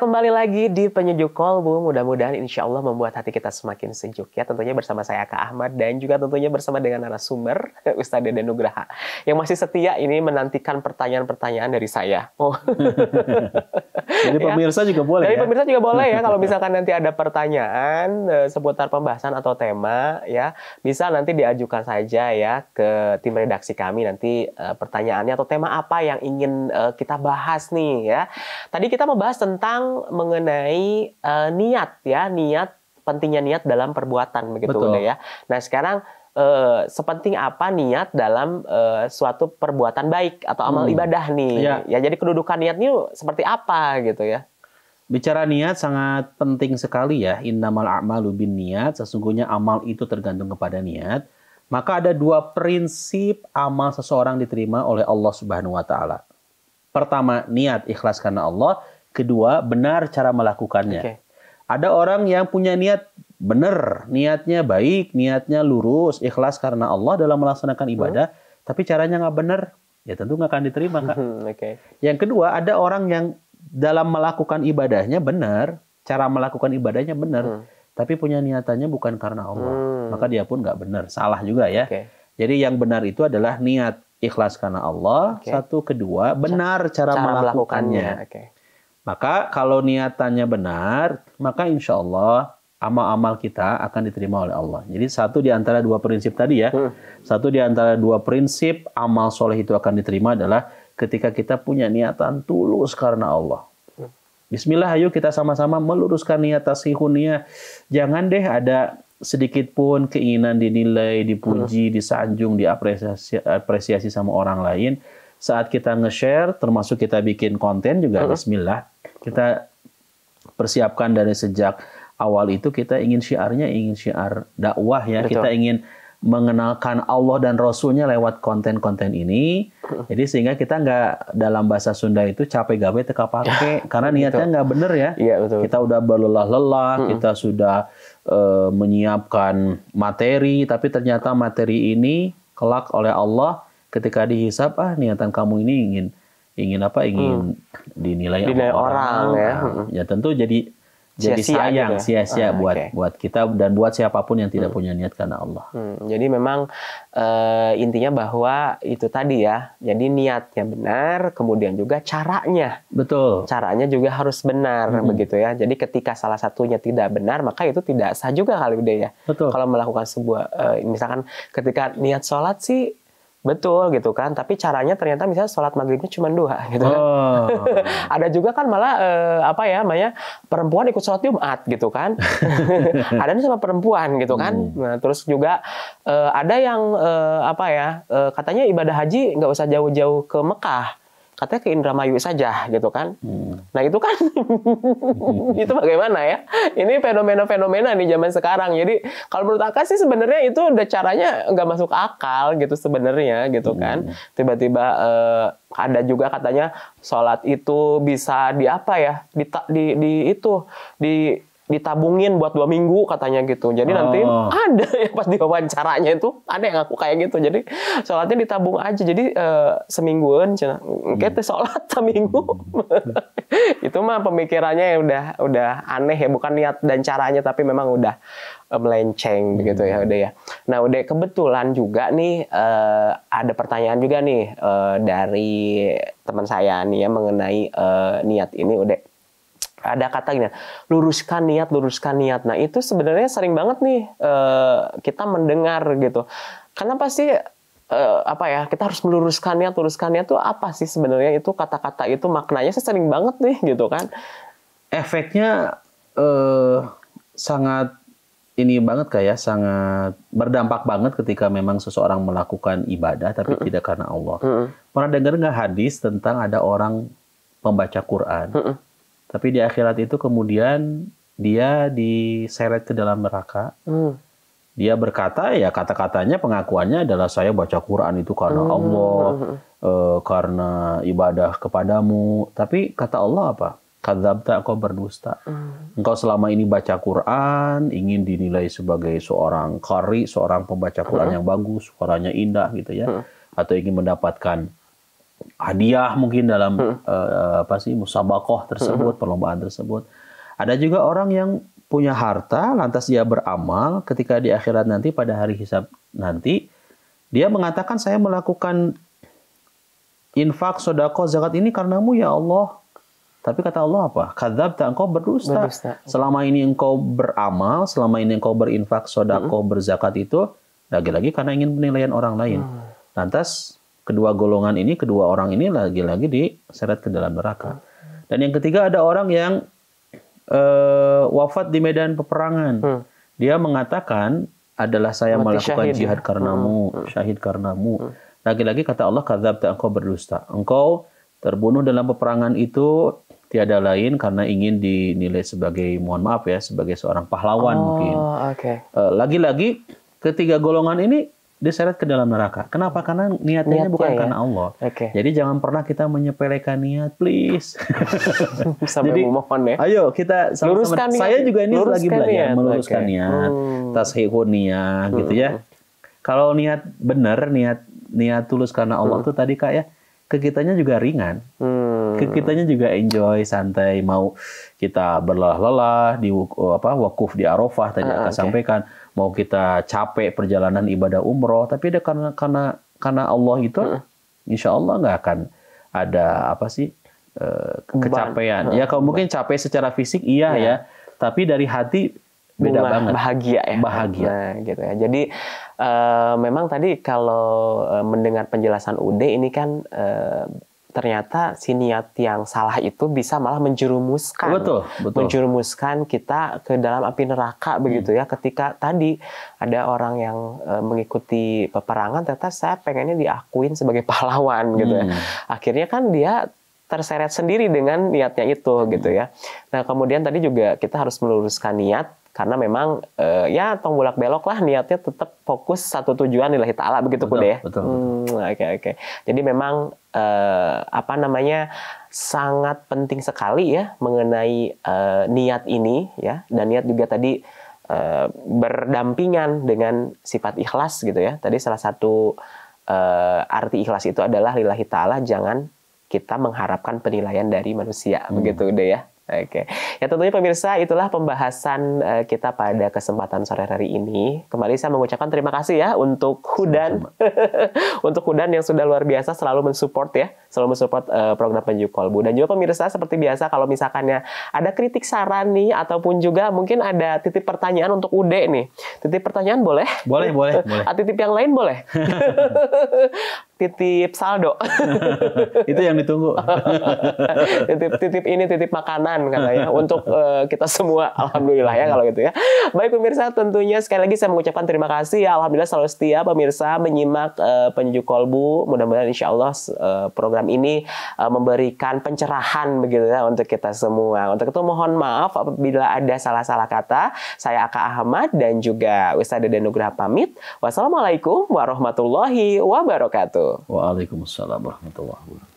kembali lagi di Penyejuk Kolbu. Mudah-mudahan insya Allah membuat hati kita semakin sejuk ya. Tentunya bersama saya Kak Ahmad dan juga tentunya bersama dengan narasumber Ustadz Deden Nugraha yang masih setia ini menantikan pertanyaan-pertanyaan dari saya. Oh. Jadi pemirsa juga boleh. Jadi pemirsa juga boleh ya. Kalau misalkan nanti ada pertanyaan seputar pembahasan atau tema ya, bisa nanti diajukan saja ya ke tim redaksi kami nanti pertanyaannya atau tema apa yang ingin kita bahas nih ya. Tadi kita membahas tentang mengenai niat ya, pentingnya niat dalam perbuatan begitu udah ya. Nah sekarang sepenting apa niat dalam suatu perbuatan baik atau amal ibadah nih ya. Jadi kedudukan niatnya seperti apa gitu ya. Bicara niat sangat penting sekali ya. Innamal a'malu binniyat, sesungguhnya amal itu tergantung kepada niat. Maka ada dua prinsip amal seseorang diterima oleh Allah Subhanahu wa taala. Pertama, niat ikhlas karena Allah. Kedua, benar cara melakukannya. Ada orang yang punya niat benar, niatnya baik, niatnya lurus, ikhlas karena Allah dalam melaksanakan ibadah, tapi caranya nggak benar, ya tentu nggak akan diterima, Kak. Yang kedua, ada orang yang dalam melakukan ibadahnya benar, cara melakukan ibadahnya benar, tapi punya niatannya bukan karena Allah, maka dia pun nggak benar, salah juga ya. Jadi yang benar itu adalah niat ikhlas karena Allah, satu, kedua, benar cara melakukannya. Maka kalau niatannya benar, maka insya Allah amal-amal kita akan diterima oleh Allah. Jadi satu di antara dua prinsip tadi ya, satu di antara dua prinsip amal soleh itu akan diterima adalah ketika kita punya niatan tulus karena Allah. Bismillah, ayo kita sama-sama meluruskan niat tasihun niat. Jangan deh ada sedikit pun keinginan dinilai, dipuji, disanjung, diapresiasi sama orang lain. Saat kita nge-share, termasuk kita bikin konten juga, bismillah. Kita persiapkan dari sejak awal itu, kita ingin syiar dakwah ya. Betul. Kita ingin mengenalkan Allah dan Rasulnya lewat konten-konten ini. Jadi sehingga kita nggak, dalam bahasa Sunda itu capek gawe teka pake, karena niatnya nggak bener ya. Kita udah berlelah-lelah, kita sudah menyiapkan materi, tapi ternyata materi ini kelak oleh Allah ketika dihisab, niatan kamu ini ingin dinilai orang ya. Ya tentu jadi sayang, sia-sia buat kita dan buat siapapun yang tidak punya niat karena Allah. Jadi memang intinya bahwa itu tadi ya. Jadi niatnya benar, kemudian juga caranya. Betul. Caranya juga harus benar begitu ya. Jadi ketika salah satunya tidak benar, maka itu tidak sah juga kali udah ya. Betul. Kalau melakukan sebuah misalkan ketika niat sholat sih betul gitu kan, tapi caranya ternyata misalnya sholat maghribnya cuma 2 gitu kan. Ada juga kan malah perempuan ikut sholat Jumat gitu kan. Ada nih sama perempuan gitu kan. Nah, terus juga ada yang katanya ibadah haji nggak usah jauh-jauh ke Mekah. Katanya ke Indramayu saja gitu kan. Nah itu kan itu bagaimana ya? Ini fenomena-fenomena di zaman sekarang. Jadi kalau menurut Aka sih sebenarnya itu udah caranya nggak masuk akal gitu sebenarnya gitu kan. Tiba-tiba ada juga katanya sholat itu bisa ditabungin buat 2 minggu katanya gitu. Jadi nanti ada ya pas diwawancaranya itu ada yang ngaku kayak gitu. Jadi sholatnya ditabung aja. Jadi semingguan kita sholat seminggu. Itu mah pemikirannya yang udah aneh ya, bukan niat dan caranya tapi memang udah melenceng begitu ya udah ya. Nah, udah kebetulan juga nih ada pertanyaan juga nih dari teman saya nih ya mengenai niat ini udah. Ada kata gini, luruskan niat. Nah itu sebenarnya sering banget nih kita mendengar gitu. Karena pasti kita harus meluruskan niat tuh apa sih sebenarnya itu kata-kata itu maknanya saya sering banget nih gitu kan. Efeknya sangat ini banget kayak sangat berdampak banget ketika memang seseorang melakukan ibadah tapi tidak karena Allah. Pernah dengar nggak hadis tentang ada orang pembaca Quran? Tapi di akhirat itu kemudian dia diseret ke dalam neraka. Dia berkata, ya kata-katanya pengakuannya adalah saya baca Quran itu karena Allah, karena ibadah kepadamu. Tapi kata Allah apa? Kadzabta, kau berdusta. Engkau selama ini baca Quran, ingin dinilai sebagai seorang qari, seorang pembaca Quran yang bagus, suaranya indah gitu ya. Atau ingin mendapatkan hadiah mungkin dalam musabaqah tersebut, perlombaan tersebut. Ada juga orang yang punya harta, lantas dia beramal ketika di akhirat nanti pada hari hisab nanti dia mengatakan saya melakukan infak, sedekah, zakat ini karenamu ya Allah. Tapi kata Allah apa? Kadzabta, engkau berdusta. Selama ini engkau beramal, selama ini engkau berinfak, sedekah, berzakat itu lagi-lagi karena ingin penilaian orang lain. Lantas kedua orang ini lagi-lagi diseret ke dalam neraka. Dan yang ketiga ada orang yang wafat di medan peperangan. Dia mengatakan adalah saya melakukan jihad karenamu, syahid karenamu. Lagi-lagi kata Allah, kadzabta, engkau berdusta. Engkau terbunuh dalam peperangan itu tiada lain karena ingin dinilai sebagai, mohon maaf ya, sebagai seorang pahlawan mungkin. Lagi-lagi ketiga golongan ini diseret ke dalam neraka. Kenapa? Karena niatnya bukan karena Allah. Jadi jangan pernah kita menyepelekan niat, please. Sampai mohon ya. Ayo kita sama-sama. Saya juga ini lagi belajar meluruskan niat, tashihun niat, gitu ya. Kalau niat benar, niat tulus karena Allah itu tadi Kak ya, ke kitanya juga ringan. Ke kitanya juga enjoy, santai, mau kita berlelah-lelah di wakuf di Arafah tadi akan sampaikan, mau kita capek perjalanan ibadah umroh, tapi ada karena Allah itu insya Allah nggak akan ada kecapean. Ya kalau mungkin capek secara fisik ya, tapi dari hati beda banget. Bahagia ya. Bahagia. Nah, gitu ya. Jadi memang tadi kalau mendengar penjelasan Ude ini kan ternyata si niat yang salah itu bisa malah menjerumuskan. Betul. Menjerumuskan kita ke dalam api neraka begitu ya. Ketika tadi ada orang yang mengikuti peperangan, ternyata saya pengennya diakuin sebagai pahlawan gitu ya. Akhirnya kan dia terseret sendiri dengan niatnya itu gitu ya. Nah kemudian tadi juga kita harus meluruskan niat. Karena memang ya bolak belok lah niatnya tetap fokus satu tujuan lillahi ta'ala begitu Kude ya. Betul. Oke. Jadi memang sangat penting sekali ya mengenai niat ini ya, dan niat juga tadi berdampingan dengan sifat ikhlas gitu ya. Tadi salah satu arti ikhlas itu adalah lillahi ta'ala, jangan kita mengharapkan penilaian dari manusia begitu deh ya. Oke, ya tentunya pemirsa itulah pembahasan kita pada kesempatan sore hari ini. Kembali saya mengucapkan terima kasih ya untuk Hudan, untuk Hudan yang sudah luar biasa selalu mensupport ya, selalu mensupport program Penyejuk Kolbu. Dan juga pemirsa seperti biasa kalau misalkannya ada kritik saran nih ataupun juga mungkin ada titip pertanyaan untuk Ude nih, titip pertanyaan boleh? Boleh. Titip yang lain boleh? Titip saldo. Itu yang ditunggu. titip makanan katanya untuk kita semua. Alhamdulillah ya kalau gitu ya. Baik pemirsa, tentunya sekali lagi saya mengucapkan terima kasih ya. Alhamdulillah selalu setia pemirsa menyimak Penyejuk Kolbu. Mudah-mudahan insya Allah program ini memberikan pencerahan begitu ya untuk kita semua. Untuk itu mohon maaf apabila ada salah-salah kata. Saya Aka Ahmad dan juga Ustaz Deden Nugraha pamit. Wassalamualaikum warahmatullahi wabarakatuh. Waalaikumsalam warahmatullahi wabarakatuh.